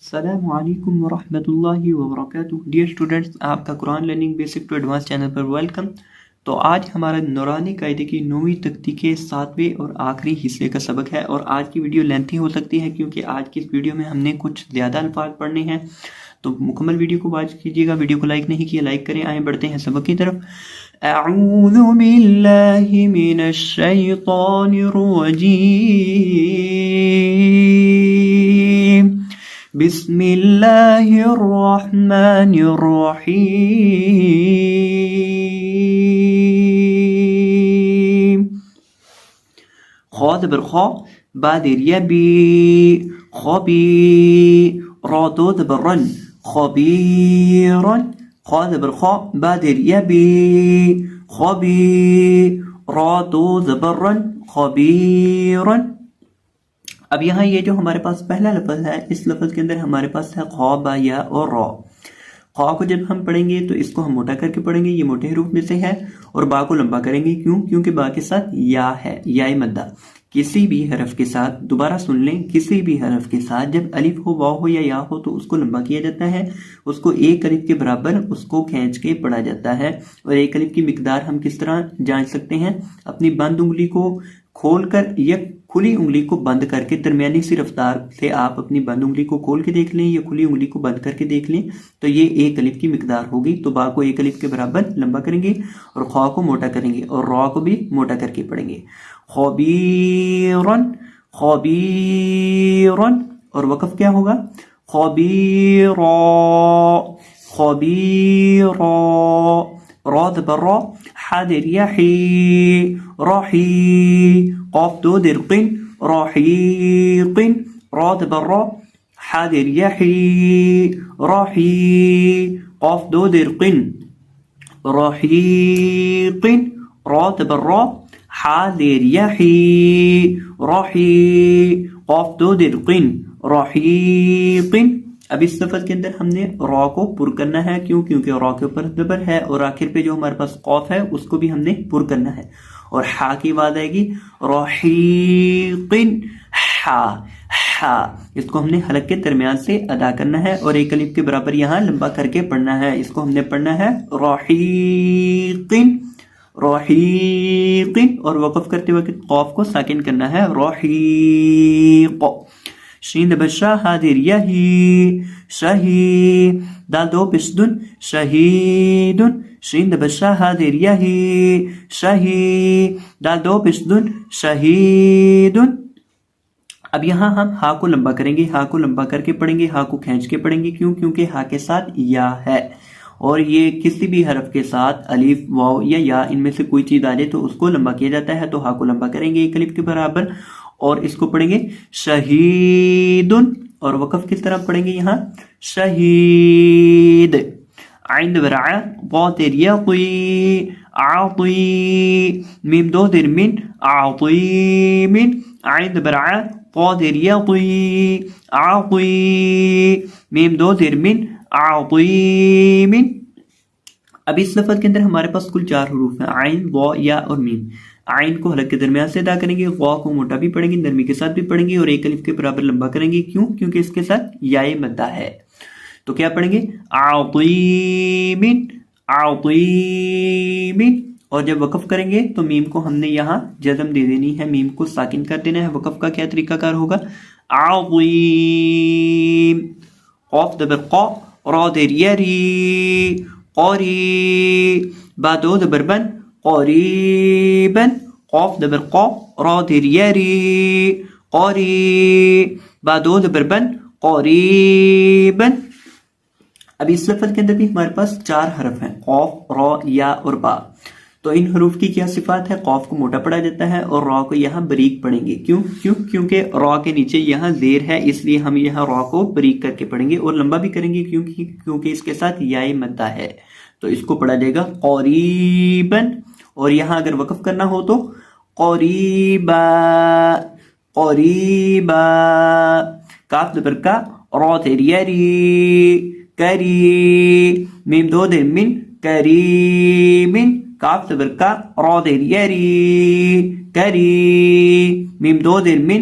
السلام علیکم ورحمۃ اللہ وبرکاتہ۔ ڈیئر اسٹوڈنٹس، آپ کا Quran learning basic to advance channel پر ویلکم۔ تو آج ہمارا نورانی قاعدے کی 9ویں تختی کے 7ویں اور آخری حصے کا سبق ہے، اور آج کی ویڈیو لینتھی ہو سکتی ہے کیونکہ آج کی اس ویڈیو میں ہم نے کچھ زیادہ الفاظ پڑھنے ہیں، تو مکمل ویڈیو کو واچ کیجیے گا۔ ویڈیو کو لائک نہیں کیا لائک کریں۔ آئیں بڑھتے ہیں سبق کی طرف۔ اعوذ باللہ من الشیطان الرجیم، بسم اللہ الرحمن الرحیم۔ خا زبر خا، با زیر یا بی، خبی، را دو زبر رن، خبیرن، خا زبر خا، با زیر یا بی، خبی، را دو زبر رن، خبیرن۔ اب یہاں یہ جو ہمارے پاس پہلا لفظ ہے، اس لفظ کے اندر ہمارے پاس ہے خا، با، یا اور را۔ خا کو جب ہم پڑھیں گے تو اس کو ہم موٹا کر کے پڑھیں گے، یہ موٹے حروف میں سے ہے، اور با کو لمبا کریں گے۔ کیوں؟ کیونکہ با کے ساتھ یا ہے، یا مدہ۔ کسی بھی حرف کے ساتھ، دوبارہ سن لیں، کسی بھی حرف کے ساتھ جب الف ہو، واو ہو یا ہو تو اس کو لمبا کیا جاتا ہے، اس کو ایک الف کے برابر اس کو کھینچ کے پڑھا جاتا ہے۔ اور ایک الف کی مقدار ہم کس طرح جان سکتے ہیں؟ اپنی بند انگلی کو کھول کر یا کھلی انگلی کو بند کر کے درمیانی سی رفتار سے آپ اپنی بند انگلی کو کھول کے دیکھ لیں یا کھلی انگلی کو بند کر کے دیکھ لیں، تو یہ ایک الف کی مقدار ہوگی۔ تو با کو ایک الف کے برابر لمبا کریں گے اور خا کو موٹا کریں گے، اور را کو بھی موٹا کر کے پڑھیں گے۔ خبیرن، خبیرن، اور وقف کیا ہوگا؟ خبیرا، خبیرا، را زبر را، حا زیر یا حی، راحی، قاف دو زیر قن، راحیقن، را زبر را، حا زیر یا حی، راحی، قاف دو زیر قن، راحیقن، را زبر را، حا زیر یا حی، راحی، قاف دو زیر قن، راحیقن۔ اب اس لفظ کے اندر ہم نے را کو پر کرنا ہے۔ کیوں؟ کیونکہ را کے اوپر زبر ہے، اور آخر پہ جو ہمارے پاس قاف ہے اس کو بھی ہم نے پر کرنا ہے، اور حا کی آواز آئے گی راحیقن، حا، حا، اس کو ہم نے حلق کے درمیان سے ادا کرنا ہے، اور ایک الف کے برابر یہاں لمبا کر کے پڑھنا ہے۔ اس کو ہم نے پڑھنا ہے راحیقن، راحیقن، اور وقف کرتے وقت قاف کو ساکن کرنا ہے، راحیق۔ شین زبر شا، ہا زیر یا ہی، شہی، دال دو پیش دن، شہیدن، شین زبر شا، ہا زیر یا ہی، شہی، دال دو پیش دن، شہیدن۔ اب یہاں ہم ہا کو لمبا کریں گے، ہا کو لمبا کر کے پڑھیں گے، ہا کو کھینچ کے پڑھیں گے۔ کیوں؟ کیونکہ ہا کے ساتھ یا ہے، اور یہ کسی بھی حرف کے ساتھ الف، واو یا ان میں سے کوئی چیز آ جائے تو اس کو لمبا کیا جاتا ہے۔ تو ہا کو لمبا کریں گے ایک الف کے برابر، اور اس کو پڑھیں گے شہیدن، اور وقف کس طرح پڑھیں گے یہاں؟ شہید۔ عین زبر ع، ضا زیر یا طی، عاطی، میم دو زیر من، عظیم، عین زبر ع، ضا زیر یا طی، عاطی، میم دو زیر من، عظیم۔ اب اس لفظ کے اندر ہمارے پاس کل 4 حروف ہیں، عین، ضا، یا اور میم۔ عین کو حلق کے درمیان سے ادا کریں گے، غا کو موٹا بھی پڑھیں گے، نرمی کے ساتھ بھی پڑھیں گے، اور ایک الف کے برابر لمبا کریں گے۔ کیوں؟ کیونکہ اس کے ساتھ یا مدہ ہے۔ تو کیا پڑھیں گے؟ عظیم، عظیم، اور جب وقف کریں گے تو میم کو ہم نے یہاں جزم دے دینی ہے، میم کو ساکن کر دینا ہے۔ وقف کا کیا طریقہ کار ہوگا؟ عظیم، قاف زبر قا، را زیر یا ری، قری، با دو زبر بن، قریباً، قاف زبر قا، را زیر یا ری، قری، با دو زبر بن، قریباً۔ اب اس لفظ کے اندر بھی ہمارے پاس 4 حرف ہیں، قاف، را، یا اور با۔ تو ان حروف کی کیا صفات ہے؟ قاف کو موٹا پڑھا جاتا ہے، اور را کو یہاں بریک پڑھیں گے۔ کیوں؟ کیونکہ را کے نیچے یہاں زیر ہے، اس لیے ہم یہاں را کو بریک کر کے پڑھیں گے، اور لمبا بھی کریں گے کیونکہ اس کے ساتھ یا مدہ ہے۔ تو اس کو پڑھا جائے گا قریباً، اور یہاں اگر وقف کرنا ہو تو قریبا، قریبا، کاف زبر کا، را زیر یا ری، کری، میم دو زیر من، کریم، کاف زبر کا، را زیر یا ری، کری، میم دو زیر من،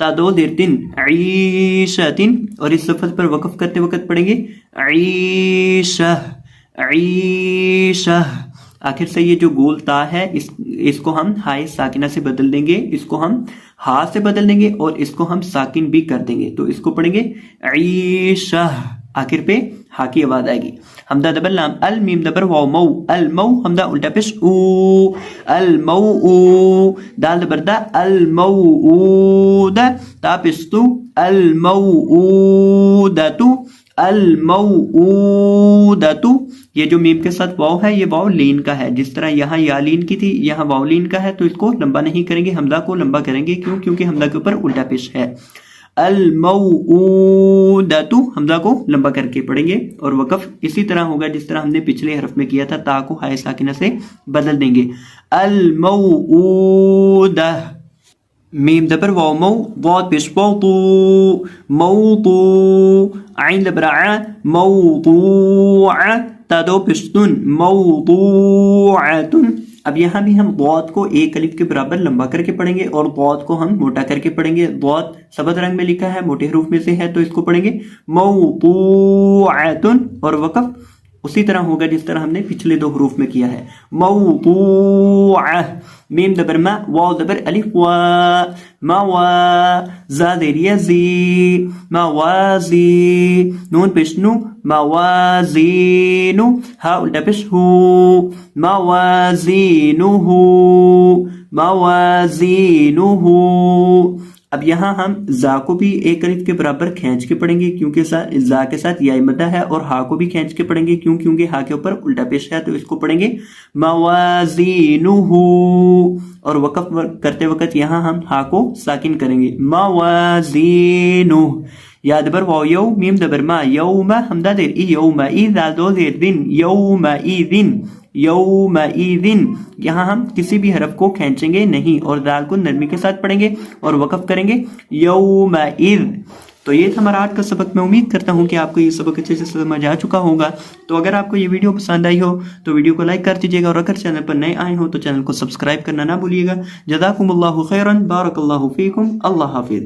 تا دو زیر تین عیشتن، اور اس لفظ پر وقف کرتے وقت پڑھیں گے عیشہ عیشہ. آخر سے یہ جو گول تا ہے اس کو ہم ہائے ساکنہ سے بدل دیں گے، اس کو ہم ہا سے بدل دیں گے اور اس کو ہم ساکن بھی کر دیں گے. تو اس کو پڑھیں گے عیشہ، آخر پہ ہا کی آواز آئے گی. حمزہ زبر لام ال میم زبر واو مو المو، حمزہ الٹا پیش او المو او، دال زبر دا الموعود، تا پیش تو الموعودۃ الموعودۃ. یہ جو میم کے ساتھ واو ہے یہ واو لین کا ہے، جس طرح یہاں یا لین کی تھی یہاں واو لین کا ہے، تو اس کو لمبا نہیں کریں گے، حمزہ کو لمبا کریں گے. کیوں؟ کیونکہ حمزہ کے اوپر الٹا پیش ہے. الموعودۃ حمزہ کو لمبا کر کے پڑھیں گے اور وقف اسی طرح ہوگا جس طرح ہم نے پچھلے حرف میں کیا تھا، تا کو ہائے ساکنہ سے بدل دیں گے. الموعودہ، میم زبر واو مو، ضاد پیش موطو موطو، عین زبر ع موضوع، تا دو پیش تن موضوعۃ. اب یہاں بھی ہم ضاد کو ایک الف کے برابر لمبا کر کے پڑھیں گے اور ضاد کو ہم موٹا کر کے پڑھیں گے. ضاد سبز رنگ میں لکھا ہے، موٹے حروف میں سے ہے، تو اس کو پڑھیں گے موضوعۃ، اور وقف اسی طرح ہوگا جس طرح ہم نے پچھلے دو حروف میں کیا ہے. موضوعہ، میم زبر ما، واو زبر الف وا، موا، زا زیر زی، موازی، نون پیش نو، موازینو، ہا الٹا پیش ہو، موازینہ موازینہ. اب یہاں ہم زا کو بھی ایک الف کے برابر کھینچ کے پڑھیں گے کیونکہ زا کے ساتھ یا مدہ ہے، اور ہا کو بھی کھینچ کے پڑھیں گے کیونکہ ہا کے اوپر الٹا پیش ہے، تو اس کو پڑھیں گے موازینہ، اور وقف کرتے وقت یہاں ہم ہا کو ساکن کریں گے موازینہ. یا زبر واو یو، میم زبر ما، یوم، حمزہ زیر ای، یوم ای، دال دو زیر دن، یوم ایذن یومئذ. یہاں ہم کسی بھی حرف کو کھینچیں گے نہیں اور دال کو نرمی کے ساتھ پڑھیں گے اور وقف کریں گے یومئذ. تو یہ تھا ہمارا آج کا سبق. میں امید کرتا ہوں کہ آپ کو یہ سبق اچھے سے سمجھ آ چکا ہوگا. تو اگر آپ کو یہ ویڈیو پسند آئی ہو تو ویڈیو کو لائک کر دیجیے گا، اور اگر چینل پر نئے آئے ہو تو چینل کو سبسکرائب کرنا نہ بھولیے گا. جزاکم اللہ خیرا، بارک اللہ فیکم، اللہ حافظ.